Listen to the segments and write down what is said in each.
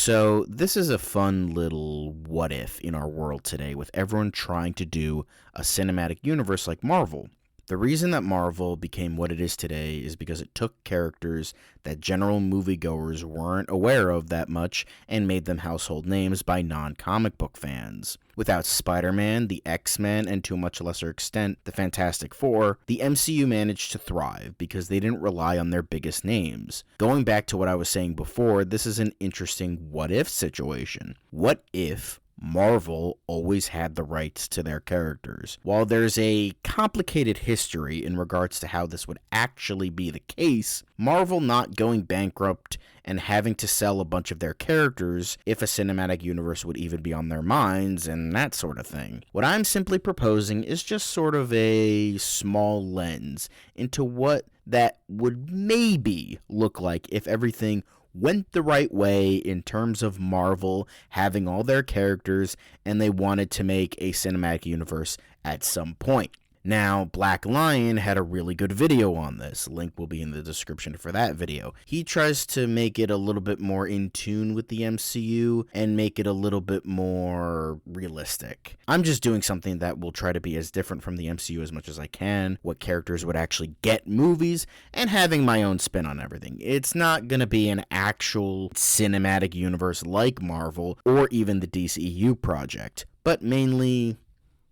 So this is a fun little what if in our world today with everyone trying to do a cinematic universe like Marvel. The reason that Marvel became what it is today is because it took characters that general moviegoers weren't aware of that much and made them household names by non-comic book fans. Without Spider-Man, the X-Men, and to a much lesser extent, the Fantastic Four, the MCU managed to thrive because they didn't rely on their biggest names. Going back to what I was saying before, this is an interesting what-if situation. What if Marvel always had the rights to their characters? While there's a complicated history in regards to how this would actually be the case, Marvel not going bankrupt and having to sell a bunch of their characters if a cinematic universe would even be on their minds and that sort of thing. What I'm simply proposing is just sort of a small lens into what that would maybe look like if everything went the right way in terms of Marvel having all their characters and they wanted to make a cinematic universe at some point. Now, Black Lion had a really good video on this. Link will be in the description for that video. He tries to make it a little bit more in tune with the MCU and make it a little bit more realistic. I'm just doing something that will try to be as different from the MCU as much as I can, what characters would actually get movies, and having my own spin on everything. It's not going to be an actual cinematic universe like Marvel or even the DCEU project, but mainly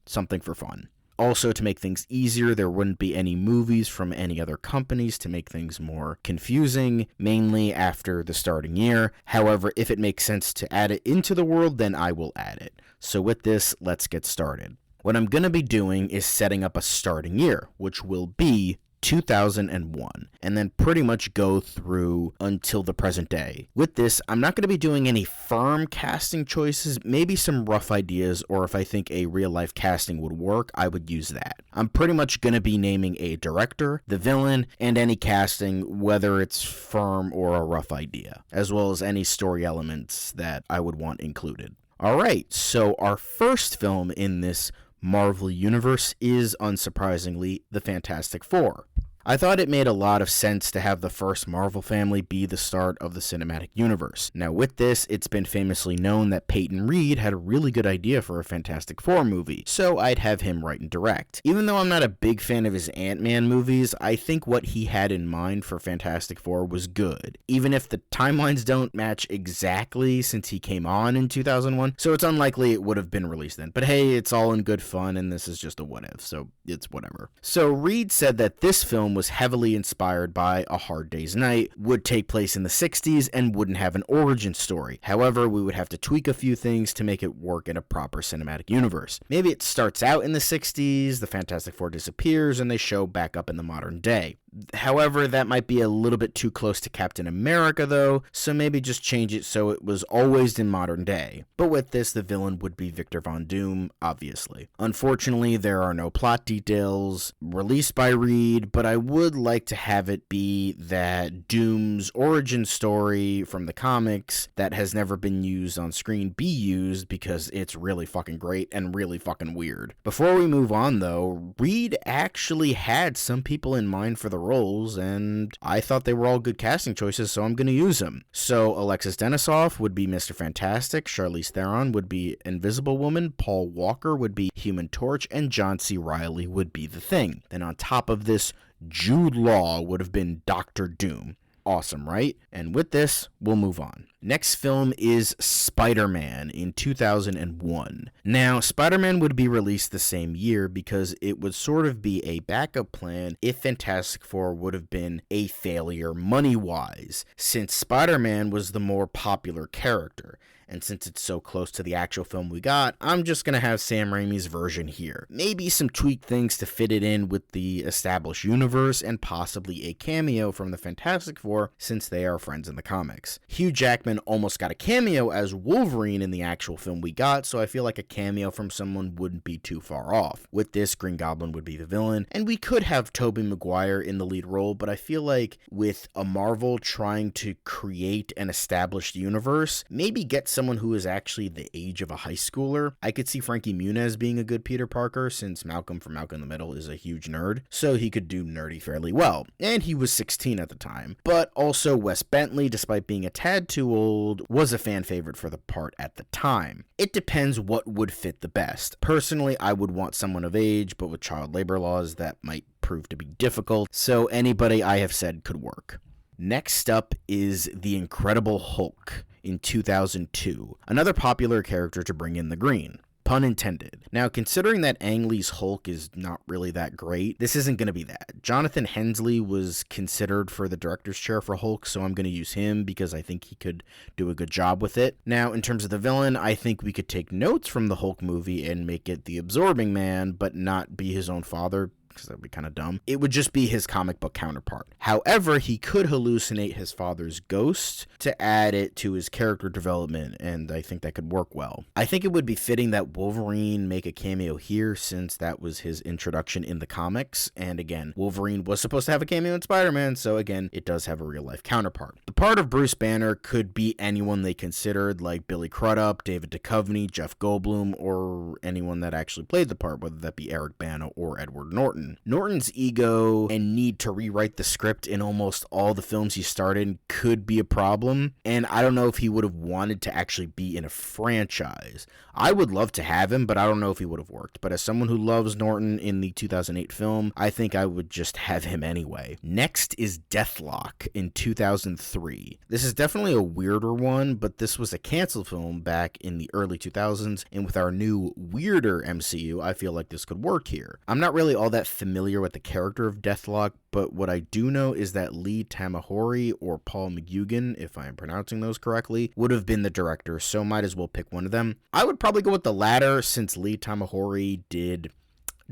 something for fun. Also, to make things easier, there wouldn't be any movies from any other companies to make things more confusing, mainly after the starting year. However, if it makes sense to add it into the world, then I will add it. So with this, let's get started. What I'm going to be doing is setting up a starting year, which will be 2001, and then pretty much go through until the present day. With this, I'm not going to be doing any firm casting choices, maybe some rough ideas, or if I think a real-life casting would work, I would use that. I'm pretty much going to be naming a director, the villain, and any casting, whether it's firm or a rough idea, as well as any story elements that I would want included. Alright, so our first film in this Marvel Universe is, unsurprisingly, the Fantastic Four. I thought it made a lot of sense to have the first Marvel family be the start of the cinematic universe. Now with this, it's been famously known that Peyton Reed had a really good idea for a Fantastic Four movie, so I'd have him write and direct. Even though I'm not a big fan of his Ant-Man movies, I think what he had in mind for Fantastic Four was good, even if the timelines don't match exactly since he came on in 2001, so it's unlikely it would have been released then. But hey, it's all in good fun, and this is just a what if, so it's whatever. So Reed said that this film was heavily inspired by A Hard Day's Night, would take place in the 60s, and wouldn't have an origin story. However, we would have to tweak a few things to make it work in a proper cinematic universe. Maybe it starts out in the 60s, the Fantastic Four disappears, and they show back up in the modern day. However, that might be a little bit too close to Captain America though, so maybe just change it so it was always in modern day. But with this, the villain would be Victor Von Doom, obviously. Unfortunately, there are no plot details released by Reed, but I would like to have it be that Doom's origin story from the comics that has never been used on screen be used because it's really fucking great and really fucking weird. Before we move on though, Reed actually had some people in mind for the roles, and I thought they were all good casting choices, so I'm going to use them. So Alexis Denisof would be Mr. Fantastic, Charlize Theron would be Invisible Woman, Paul Walker would be Human Torch, and John C. Reilly would be the Thing. Then on top of this, Jude Law would have been Doctor Doom. Awesome, right? And with this, we'll move on. Next film is Spider-Man in 2001. Now, Spider-Man would be released the same year because it would sort of be a backup plan if Fantastic Four would have been a failure money-wise, since Spider-Man was the more popular character. And since it's so close to the actual film we got, I'm just going to have Sam Raimi's version here. Maybe some tweaked things to fit it in with the established universe, and possibly a cameo from the Fantastic Four since they are friends in the comics. Hugh Jackman almost got a cameo as Wolverine in the actual film we got, so I feel like a cameo from someone wouldn't be too far off. With this, Green Goblin would be the villain, and we could have Tobey Maguire in the lead role, but I feel like with a Marvel trying to create an established universe, maybe get some someone who is actually the age of a high schooler, I could see Frankie Muniz being a good Peter Parker, since Malcolm from Malcolm in the Middle is a huge nerd, so he could do nerdy fairly well, and he was 16 at the time. But also Wes Bentley, despite being a tad too old, was a fan favorite for the part at the time. It depends what would fit the best. Personally, I would want someone of age, but with child labor laws, that might prove to be difficult, so anybody I have said could work. Next up is the Incredible Hulk in 2002, another popular character to bring in the green. Pun intended. Now, considering that Ang Lee's Hulk is not really that great, this isn't going to be that. Jonathan Hensleigh was considered for the director's chair for Hulk, so I'm going to use him because I think he could do a good job with it. Now, in terms of the villain, I think we could take notes from the Hulk movie and make it the Absorbing Man, but not be his own father, because that would be kind of dumb. It would just be his comic book counterpart. However, he could hallucinate his father's ghost to add it to his character development, and I think that could work well. I think it would be fitting that Wolverine make a cameo here, since that was his introduction in the comics, and again, Wolverine was supposed to have a cameo in Spider-Man, so again, it does have a real-life counterpart. The part of Bruce Banner could be anyone they considered, like Billy Crudup, David Duchovny, Jeff Goldblum, or anyone that actually played the part, whether that be Eric Bana or Edward Norton. Norton's ego and need to rewrite the script in almost all the films he starred in could be a problem, and I don't know if he would have wanted to actually be in a franchise. I would love to have him, but I don't know if he would have worked. But as someone who loves Norton in the 2008 film, I think I would just have him anyway. Next is Deathlok in 2003. This is definitely a weirder one, but this was a canceled film back in the early 2000s, and with our new, weirder MCU, I feel like this could work here. I'm not really all that familiar with the character of Deathlok, but what I do know is that Lee Tamahori, or Paul McGugan, if I am pronouncing those correctly, would have been the director, so might as well pick one of them. I would probably go with the latter, since Lee Tamahori did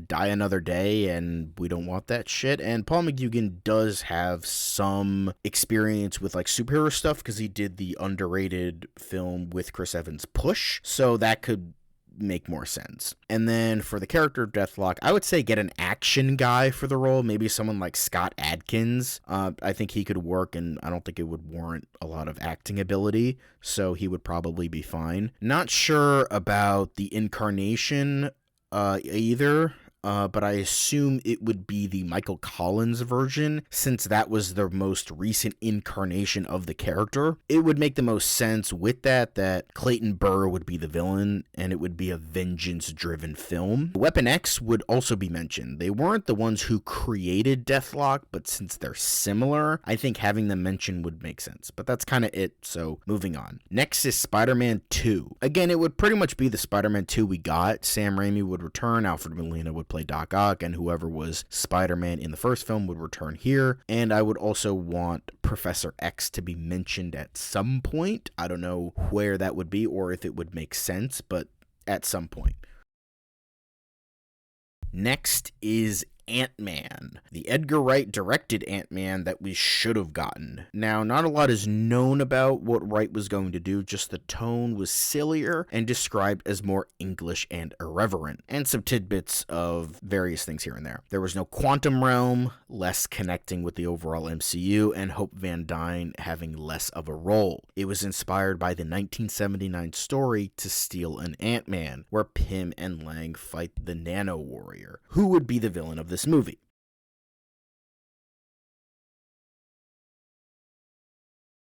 Die Another Day, and we don't want that shit, and Paul McGugan does have some experience with like superhero stuff, because he did the underrated film with Chris Evans, Push, so that could make more sense. And then for the character of Deathlok, I would say get an action guy for the role, maybe someone like Scott Adkins. I think he could work, and I don't think it would warrant a lot of acting ability, so he would probably be fine. Not sure about the incarnation either. But I assume it would be the Michael Collins version, since that was the most recent incarnation of the character. It would make the most sense with that Clayton Burr would be the villain, and it would be a vengeance-driven film. Weapon X would also be mentioned. They weren't the ones who created Deathlok, but since they're similar, I think having them mentioned would make sense. But that's kind of it, so moving on. Next is Spider-Man 2. Again, it would pretty much be the Spider-Man 2 we got. Sam Raimi would return, Alfred Molina would play Doc Ock, and whoever was Spider-Man in the first film would return here. And I would also want Professor X to be mentioned at some point. I don't know where that would be or if it would make sense, but at some point. Next is Ant-Man, the Edgar Wright directed Ant-Man that we should have gotten. Now, not a lot is known about what Wright was going to do, just the tone was sillier and described as more English and irreverent, and some tidbits of various things here and there. There was no quantum realm, less connecting with the overall MCU, and Hope Van Dyne having less of a role. It was inspired by the 1979 story To Steal an Ant-Man, where Pym and Lang fight the Nano Warrior, who would be the villain of this movie.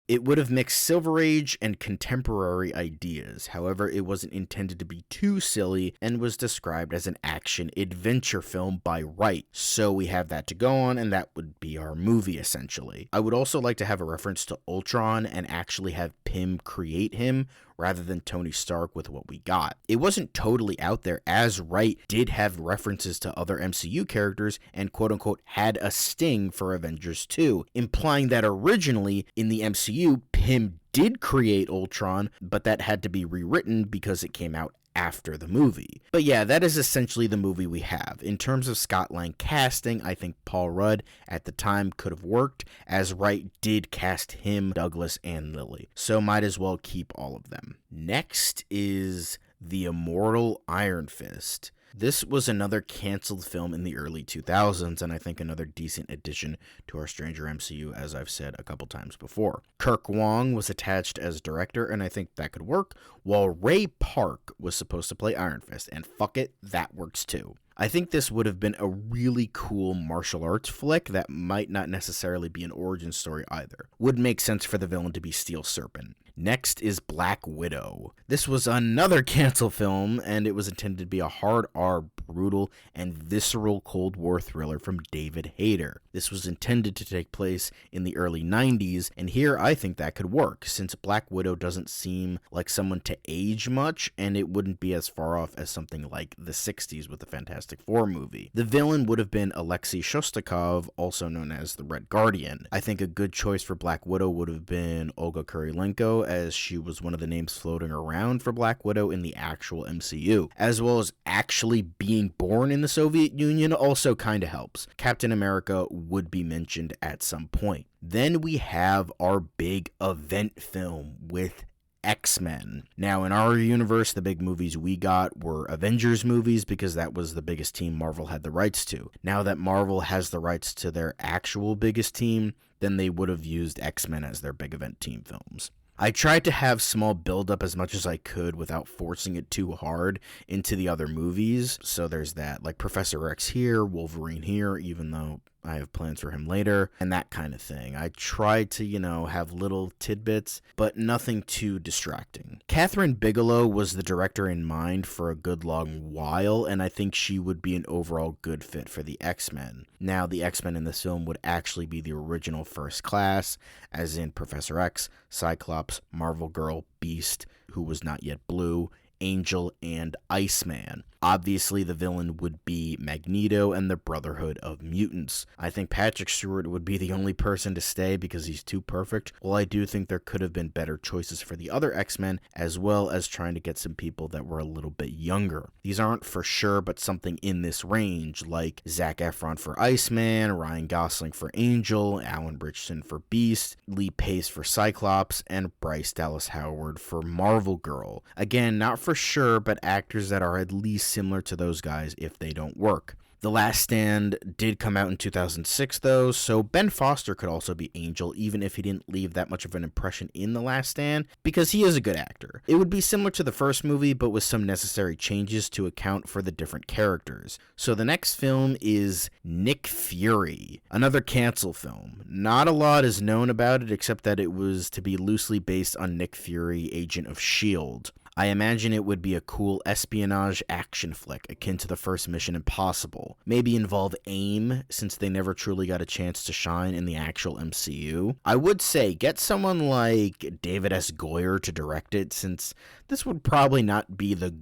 It would have mixed Silver Age and contemporary ideas, however, it wasn't intended to be too silly and was described as an action-adventure film by Wright, so we have that to go on, and that would be our movie, essentially. I would also like to have a reference to Ultron and actually have Pym create him, rather than Tony Stark with what we got. It wasn't totally out there, as Wright did have references to other MCU characters and quote-unquote had a sting for Avengers 2, implying that originally in the MCU, Pym did create Ultron, but that had to be rewritten because it came out after the movie. But yeah, that is essentially the movie we have. In terms of Scott Lang casting, I think Paul Rudd at the time could have worked, as Wright did cast him, Douglas, and Lily. So might as well keep all of them. Next is The Immortal Iron Fist. This was another canceled film in the early 2000s, and I think another decent addition to our Stranger MCU, as I've said a couple times before. Kirk Wong was attached as director, and I think that could work, while Ray Park was supposed to play Iron Fist, and fuck it, that works too. I think this would have been a really cool martial arts flick that might not necessarily be an origin story either. Would make sense for the villain to be Steel Serpent. Next is Black Widow. This was another cancel film, and it was intended to be a hard R, brutal, and visceral Cold War thriller from David Hayter. This was intended to take place in the early 90s, and here I think that could work, since Black Widow doesn't seem like someone to age much, and it wouldn't be as far off as something like the 60s with the Fantastic Four movie. The villain would have been Alexei Shostakov, also known as the Red Guardian. I think a good choice for Black Widow would have been Olga Kurylenko, as she was one of the names floating around for Black Widow in the actual MCU, as well as actually being born in the Soviet Union also kinda helps. Captain America would be mentioned at some point. Then we have our big event film with X-Men. Now, in our universe, the big movies we got were Avengers movies because that was the biggest team Marvel had the rights to. Now that Marvel has the rights to their actual biggest team, then they would have used X-Men as their big event team films. I tried to have small build-up as much as I could without forcing it too hard into the other movies. So there's that, like Professor X here, Wolverine here, even though I have plans for him later, and that kind of thing. I tried to, have little tidbits, but nothing too distracting. Catherine Bigelow was the director in mind for a good long while, and I think she would be an overall good fit for the X-Men. Now, the X-Men in this film would actually be the original First Class, as in Professor X, Cyclops, Marvel Girl, Beast, who was not yet blue, Angel, and Iceman. Obviously, the villain would be Magneto and the Brotherhood of Mutants. I think Patrick Stewart would be the only person to stay because he's too perfect, while I do think there could have been better choices for the other X-Men, as well as trying to get some people that were a little bit younger. These aren't for sure, but something in this range, like Zac Efron for Iceman, Ryan Gosling for Angel, Alan Richardson for Beast, Lee Pace for Cyclops, and Bryce Dallas Howard for Marvel Girl. Again, not for sure, but actors that are at least similar to those guys if they don't work. The Last Stand did come out in 2006 though, so Ben Foster could also be Angel even if he didn't leave that much of an impression in The Last Stand, because he is a good actor. It would be similar to the first movie but with some necessary changes to account for the different characters. So the next film is Nick Fury, another cancel film. Not a lot is known about it except that it was to be loosely based on Nick Fury, Agent of S.H.I.E.L.D. I imagine it would be a cool espionage action flick akin to the first Mission Impossible. Maybe involve AIM, since they never truly got a chance to shine in the actual MCU. I would say get someone like David S. Goyer to direct it, since this would probably not be the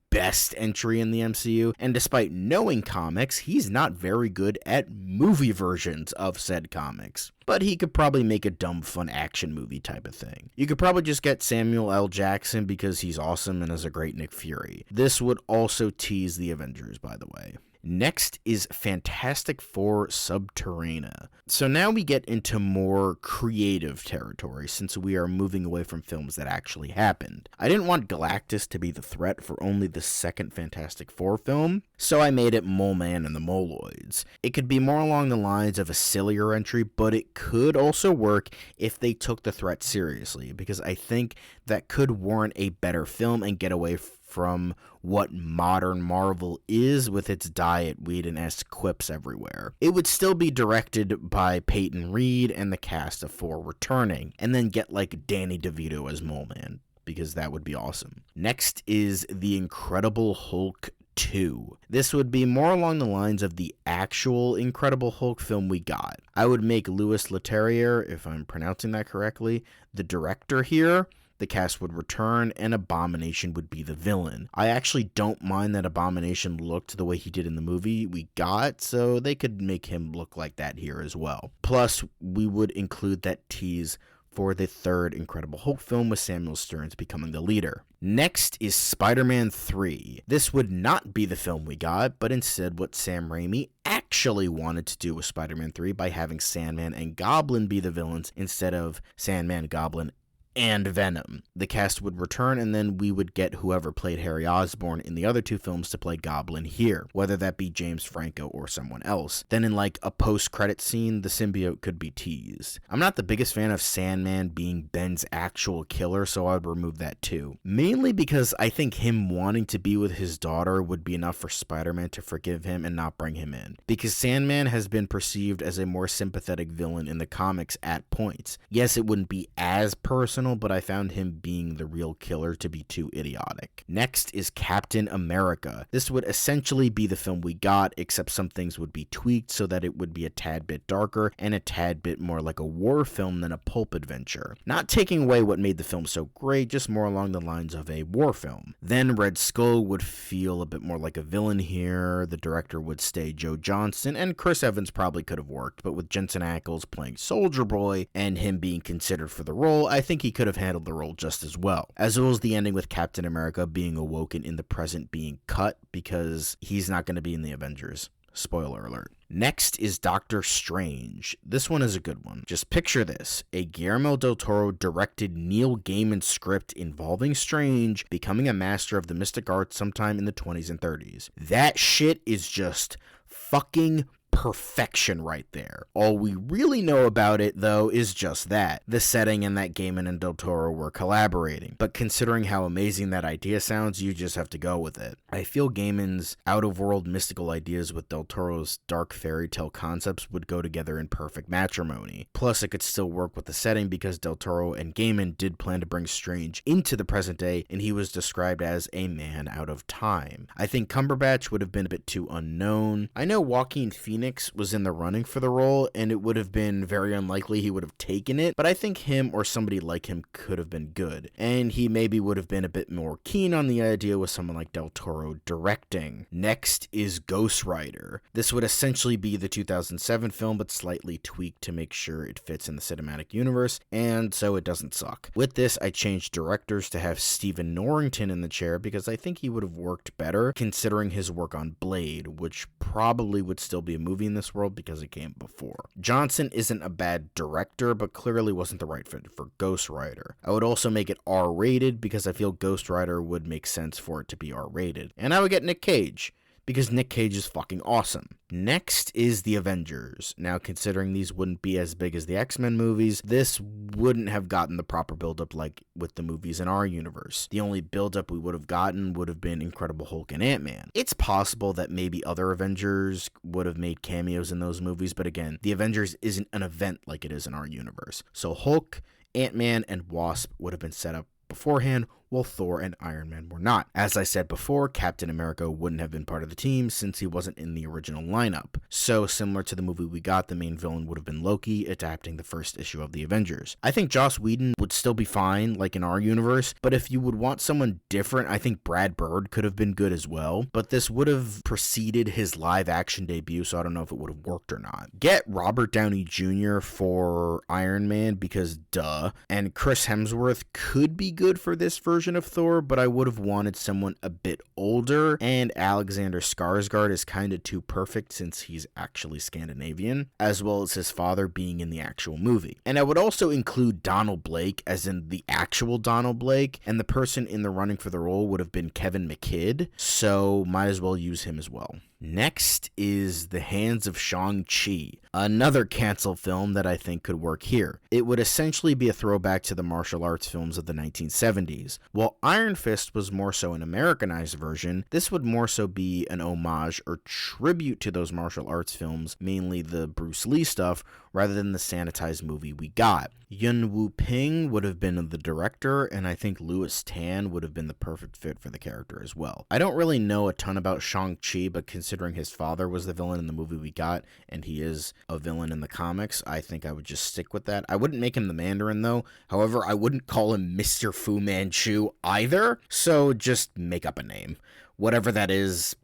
best entry in the MCU, and despite knowing comics, he's not very good at movie versions of said comics. But he could probably make a dumb fun action movie type of thing. You could probably just get Samuel L. Jackson because he's awesome and is a great Nick Fury. This would also tease the Avengers, by the way. Next is Fantastic Four Subterrana. So now we get into more creative territory since we are moving away from films that actually happened. I didn't want Galactus to be the threat for only the second Fantastic Four film, so I made it Mole Man and the Moloids. It could be more along the lines of a sillier entry, but it could also work if they took the threat seriously, because I think that could warrant a better film and get away from what modern Marvel is with its diet Whedon-esque quips everywhere. It would still be directed by Peyton Reed and the cast of Four returning, and then get like Danny DeVito as Mole Man, because that would be awesome. Next is The Incredible Hulk 2. This would be more along the lines of the actual Incredible Hulk film we got. I would make Louis Leterrier, if I'm pronouncing that correctly, the director here. The cast would return, and Abomination would be the villain. I actually don't mind that Abomination looked the way he did in the movie we got, so they could make him look like that here as well. Plus, we would include that tease for the third Incredible Hulk film with Samuel Stearns becoming the leader. Next is Spider-Man 3. This would not be the film we got, but instead what Sam Raimi actually wanted to do with Spider-Man 3 by having Sandman and Goblin be the villains instead of Sandman, Goblin, and Venom. The cast would return, and then we would get whoever played Harry Osborn in the other two films to play Goblin here, whether that be James Franco or someone else. Then in like a post-credit scene, the symbiote could be teased. I'm not the biggest fan of Sandman being Ben's actual killer, so I'd remove that too. Mainly because I think him wanting to be with his daughter would be enough for Spider-Man to forgive him and not bring him in. Because Sandman has been perceived as a more sympathetic villain in the comics at points. Yes, it wouldn't be as personal, but I found him being the real killer to be too idiotic. Next is Captain America. This would essentially be the film we got, except some things would be tweaked so that it would be a tad bit darker and a tad bit more like a war film than a pulp adventure. Not taking away what made the film so great, just more along the lines of a war film. Then Red Skull would feel a bit more like a villain here. The director would stay Joe Johnston, and Chris Evans probably could have worked, but with Jensen Ackles playing Soldier Boy and him being considered for the role, I think he could have handled the role just as well as the ending with Captain America being awoken in the present being cut because he's not going to be in the Avengers. Spoiler alert. Next is Doctor Strange. This one is a good one. Just picture this. A Guillermo del Toro directed Neil Gaiman script involving Strange becoming a master of the mystic arts sometime in the 20s and 30s. That shit is just fucking perfection right there. All we really know about it, though, is just that. The setting and that Gaiman and Del Toro were collaborating. But considering how amazing that idea sounds, you just have to go with it. I feel Gaiman's out-of-world mystical ideas with Del Toro's dark fairy tale concepts would go together in perfect matrimony. Plus, it could still work with the setting because Del Toro and Gaiman did plan to bring Strange into the present day, and he was described as a man out of time. I think Cumberbatch would have been a bit too unknown. I know Joaquin Phoenix was in the running for the role, and it would have been very unlikely he would have taken it, but I think him or somebody like him could have been good, and he maybe would have been a bit more keen on the idea with someone like Del Toro directing. Next is Ghost Rider. This would essentially be the 2007 film, but slightly tweaked to make sure it fits in the cinematic universe, and so it doesn't suck. With this, I changed directors to have Stephen Norrington in the chair because I think he would have worked better considering his work on Blade, which probably would still be a movie in this world because it came before. Johnson isn't a bad director, but clearly wasn't the right fit for Ghost Rider. I would also make it R-rated because I feel Ghost Rider would make sense for it to be R-rated. And I would get Nick Cage, because Nick Cage is fucking awesome. Next is the Avengers. Now, considering these wouldn't be as big as the X-Men movies, this wouldn't have gotten the proper build-up like with the movies in our universe. The only build-up we would have gotten would have been Incredible Hulk and Ant-Man. It's possible that maybe other Avengers would have made cameos in those movies, but again, the Avengers isn't an event like it is in our universe. So Hulk, Ant-Man, and Wasp would have been set up beforehand, while Thor and Iron Man were not. As I said before, Captain America wouldn't have been part of the team since he wasn't in the original lineup. So, similar to the movie we got, the main villain would have been Loki, adapting the first issue of the Avengers. I think Joss Whedon would still be fine, like in our universe, but if you would want someone different, I think Brad Bird could have been good as well, but this would have preceded his live-action debut, so I don't know if it would have worked or not. Get Robert Downey Jr. for Iron Man, because duh, and Chris Hemsworth could be good for this version of Thor, but I would have wanted someone a bit older, and Alexander Skarsgård is kind of too perfect since he's actually Scandinavian, as well as his father being in the actual movie. And I would also include Donald Blake, as in the actual Donald Blake, and the person in the running for the role would have been Kevin McKidd, so might as well use him as well. Next is The Hands of Shang Chi, another canceled film that I think could work here. It would essentially be a throwback to the martial arts films of the 1970s. While Iron Fist was more so an Americanized version, this would more so be an homage or tribute to those martial arts films, mainly the Bruce Lee stuff, rather than the sanitized movie we got. Yuen Woo-ping would have been the director, and I think Louis Tan would have been the perfect fit for the character as well. I don't really know a ton about Shang-Chi, but considering his father was the villain in the movie we got, and he is a villain in the comics, I think I would just stick with that. I wouldn't make him the Mandarin, though. However, I wouldn't call him Mr. Fu Manchu either, so just make up a name. Whatever that is,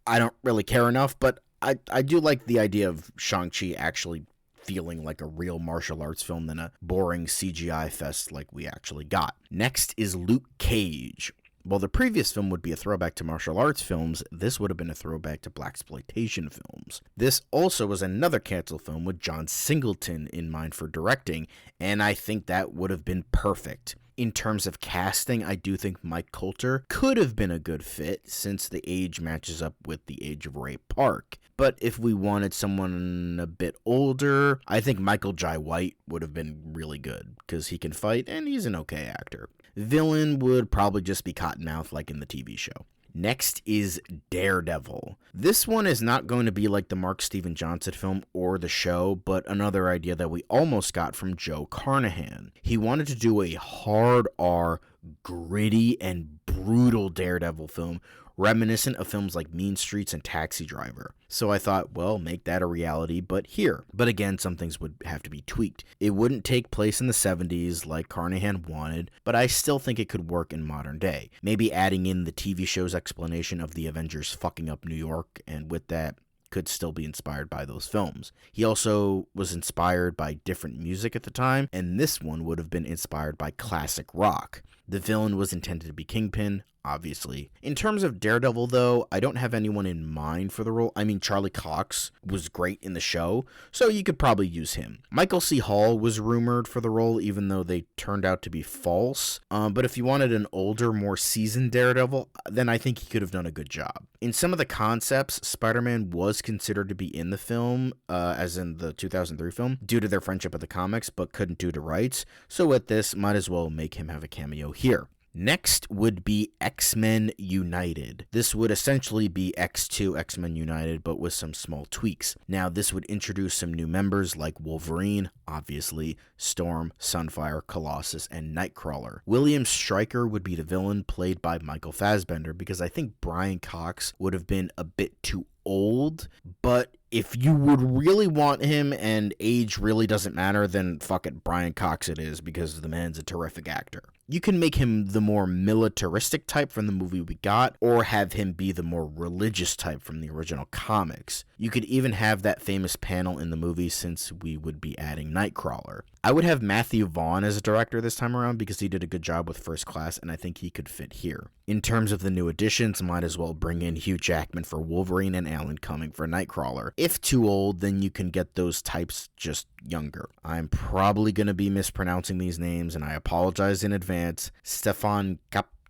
I don't really care enough, but I do like the idea of Shang-Chi actually feeling like a real martial arts film than a boring CGI fest like we actually got. Next is Luke Cage. While the previous film would be a throwback to martial arts films, this would have been a throwback to blaxploitation films. This also was another canceled film with John Singleton in mind for directing, and I think that would have been perfect. In terms of casting, I do think Mike Coulter could have been a good fit since the age matches up with the age of Ray Park. But if we wanted someone a bit older, I think Michael Jai White would have been really good because he can fight and he's an okay actor. Villain would probably just be Cottonmouth like in the TV show. Next is Daredevil. This one is not going to be like the Mark Steven Johnson film or the show, but another idea that we almost got from Joe Carnahan. He wanted to do a hard R, gritty, and brutal Daredevil film, reminiscent of films like Mean Streets and Taxi Driver. So I thought, well, make that a reality, but here. But again, some things would have to be tweaked. It wouldn't take place in the 70s like Carnahan wanted, but I still think it could work in modern day. Maybe adding in the TV show's explanation of the Avengers fucking up New York, and with that, could still be inspired by those films. He also was inspired by different music at the time, and this one would have been inspired by classic rock. The villain was intended to be Kingpin, obviously. In terms of Daredevil, though, I don't have anyone in mind for the role. I mean, Charlie Cox was great in the show, so you could probably use him. Michael C. Hall was rumored for the role, even though they turned out to be false. But if you wanted an older, more seasoned Daredevil, then I think he could have done a good job. In some of the concepts, Spider-Man was considered to be in the film, as in the 2003 film, due to their friendship with the comics, but couldn't due to rights. So with this, might as well make him have a cameo here. Next would be X-Men United. This would essentially be X2 X-Men United, but with some small tweaks. Now, this would introduce some new members like Wolverine, obviously, Storm, Sunfire, Colossus, and Nightcrawler. William Stryker would be the villain, played by Michael Fassbender, because I think Brian Cox would have been a bit too old, but if you would really want him and age really doesn't matter, then fuck it, Brian Cox it is, because the man's a terrific actor. You can make him the more militaristic type from the movie we got, or have him be the more religious type from the original comics. You could even have that famous panel in the movie, since we would be adding Nightcrawler. I would have Matthew Vaughn as a director this time around because he did a good job with First Class, and I think he could fit here. In terms of the new additions, might as well bring in Hugh Jackman for Wolverine and Alan Cumming for Nightcrawler. If too old, then you can get those types just younger. I'm probably going to be mispronouncing these names, and I apologize in advance. Stefan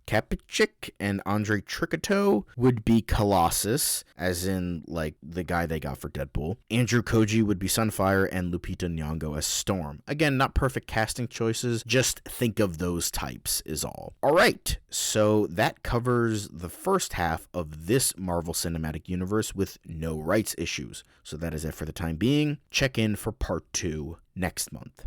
Kapicic and Andre Tricato would be Colossus, as in, like, the guy they got for Deadpool. Andrew Koji would be Sunfire, and Lupita Nyong'o as Storm. Again, not perfect casting choices, just think of those types is all. Alright, so that covers the first half of this Marvel Cinematic Universe with no rights issues. So that is it for the time being. Check in for part 2 next month.